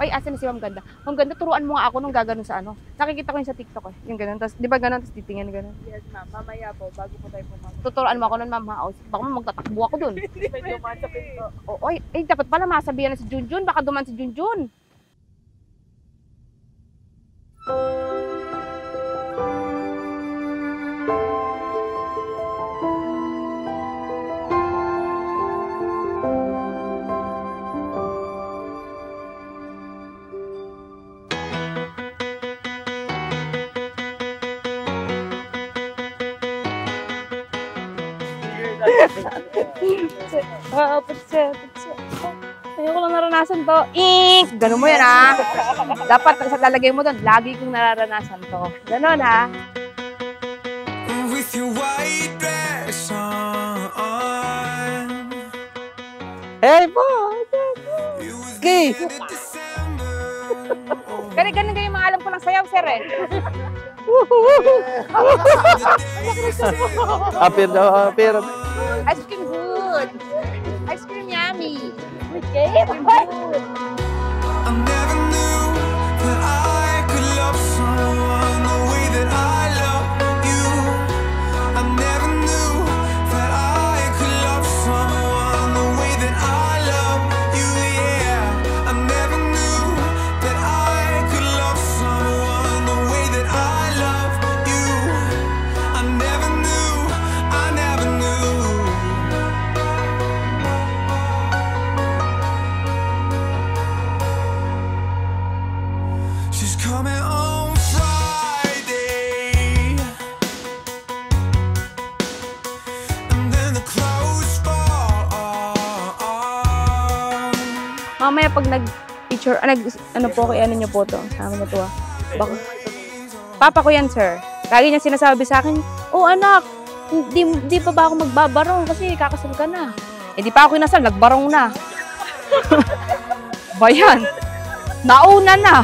Ay, asan na si Ma'am Ganda? Ma'am Ganda, turuan mo nga ako nung gaganon sa ano. Nakikita ko yun sa TikTok eh. Yung ganon. Tapos, di ba ganon? Tapos titingin ganon. Yes, ma'am. Mamaya po, bago po tayo pumasok. Tuturuan mo ako nun, ma'am. Ha? O, baka magtatakbo ako dun. Medyo masakit po. O, ay, dapat pala masabihan na si Junjun. Baka duman si Junjun. Putse. Ayoko lang naranasan to. Ganun mo yan, ha? Dapat sa lalagay mo doon, lagi kong nararanasan to. Ganun, ha? With your white dress on. Hey, boy! Okay! Ganun yung mga alam ko ng sayaw, sir, eh. Apir. Ice cream good. Ice cream yummy. I never knew that I could love someone the way that I love you. I never knew that I could love someone the way that I love you. Yeah, I never knew that I could love someone the way that I love you. I never knew. She's coming on Friday, and then the clothes fall off. Mamaya pag nag-picture, ano po, kaya ano nyo po to? Sama na to, ha? Papa ko yan, sir. Lagi niya sinasabi sa akin, oh anak, di pa ba ako magbabarong kasi kakasal ka na. Eh di pa ako inasal, nagbarong na. Bayan, nauna na.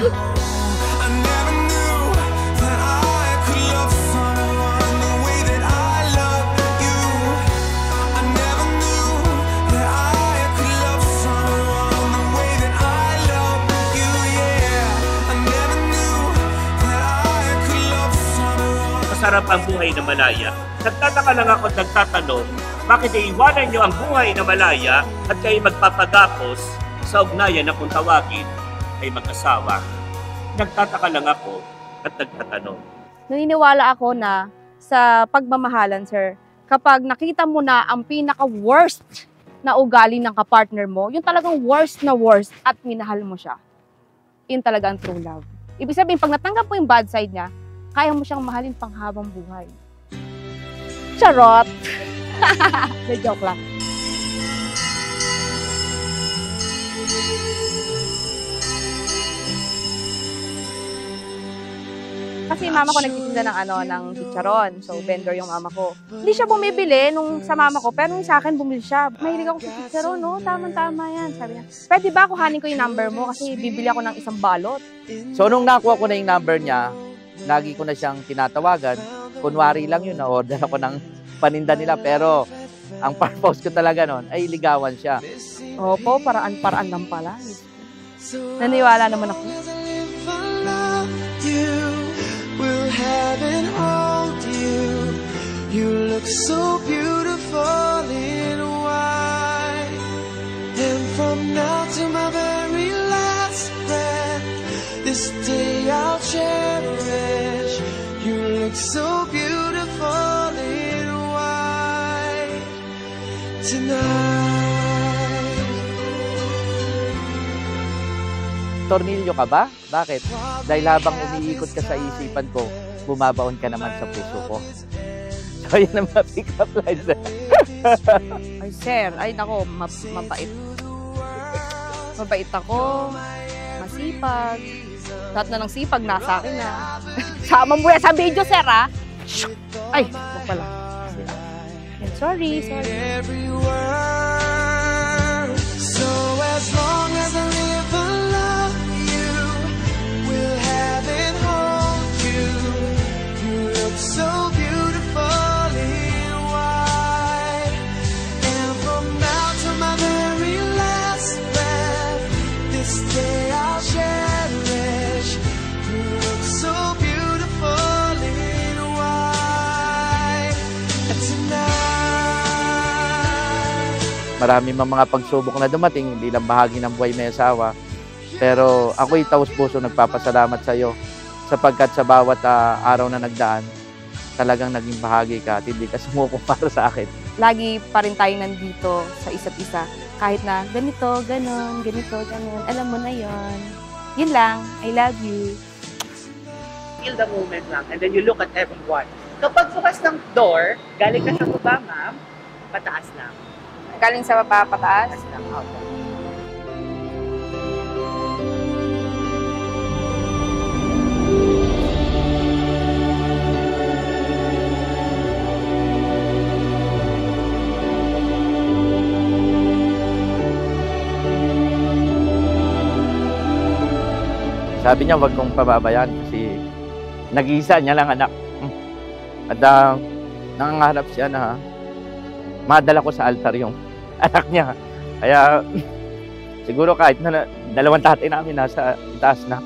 Masarap ang buhay na malaya. Nagtataka lang ako at nagtatanong, bakit iiwanan nyo ang buhay na malaya at kayo magpapagapos sa ugnayan na kung tawagin ay mag-asawa? Nagtataka lang ako at nagtatanong. Naniniwala ako na sa pagmamahalan, sir, kapag nakita mo na ang pinaka-worst na ugali ng kapartner mo, yung talagang worst na worst at minahal mo siya, yun talaga ang true love. Ibig sabihin, pag natanggap mo yung bad side niya, kaya mo siyang mahalin panghabang buhay. Charot! Joke lang. Kasi mama ko nagtitinda ng chicharon. So, vendor yung mama ko. Hindi siya bumibili nung sa mama ko, pero nung sa akin, bumili siya. Mahilig ako sa chicharon, no? Tama-tama yan. Sabi niya, pwede ba kuhanin ko yung number mo kasi bibili ako ng isang balot? So, nung nakuha ko na yung number niya, lagi ko na siyang tinatawagan. Kunwari lang yun, na-order ako ng paninda nila. Pero, ang purpose ko talaga nun ay ligawan siya. Opo, paraan lang pala. Naniwala naman ako. Will heaven hold you? You look so beautiful in white. And from now to my very last breath, this day I'll cherish. You look so beautiful in white tonight. Tornilyo ka ba? Bakit? Dahil habang umiikot ka sa isipan ko, bumabaon ka naman sa puso ko. So, yun ang mga pick-up lines. Ay, sir. Ay, nako, mabait. Mabait ako. Masipag. Lahat na ng sipag, nasa akin na. Sama mo yan sa video, sir, ha? Ay, wag pala. Sorry. Every word. So as long as I live, I love you. Will heaven hold you? You look so beautiful in white. And from now to my very last breath, this day I'll share. Marami mga pagsubok na dumating, hindi lang bahagi ng buhay may asawa. Pero ako'y taos-puso nagpapasalamat sa iyo sapagkat sa bawat araw na nagdaan, talagang naging bahagi ka at hindi ka sumuko para sa akin. Lagi pa rin tayo nandito sa isa't isa. Kahit na ganito, ganon, ganito, ganon. Alam mo na yon. Yun lang. I love you. Feel the moment lang and then you look at everyone. Kapag bukas ng door, galing ka sa baba, ma'am, pataas lang. Galing sa baba, pataas. Pataas lang. Opo. Sabi niya, wag kong pababayaan kasi nag-iisa niya lang anak. At nangangarap siya na madala ko sa altar yung anak niya. Kaya siguro kahit na dalawang tatay namin nasa itaas na,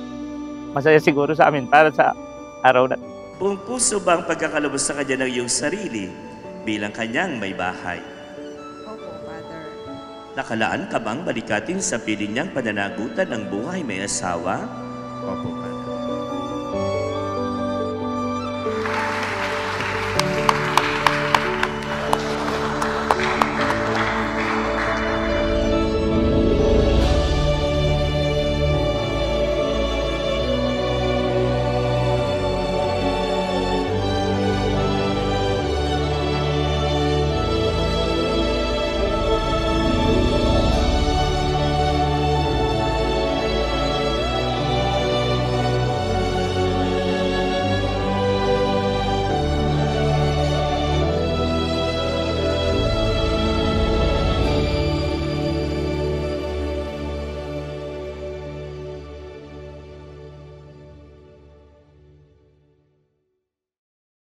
masaya siguro sa amin para sa araw na. Buong puso bang pagkakalubos sa kanya ng iyong sarili bilang kanyang may bahay? Opo, Father. Nakalaan ka bang balikatin sa piling niyang pananagutan ng buhay may asawa? Opo, Padre.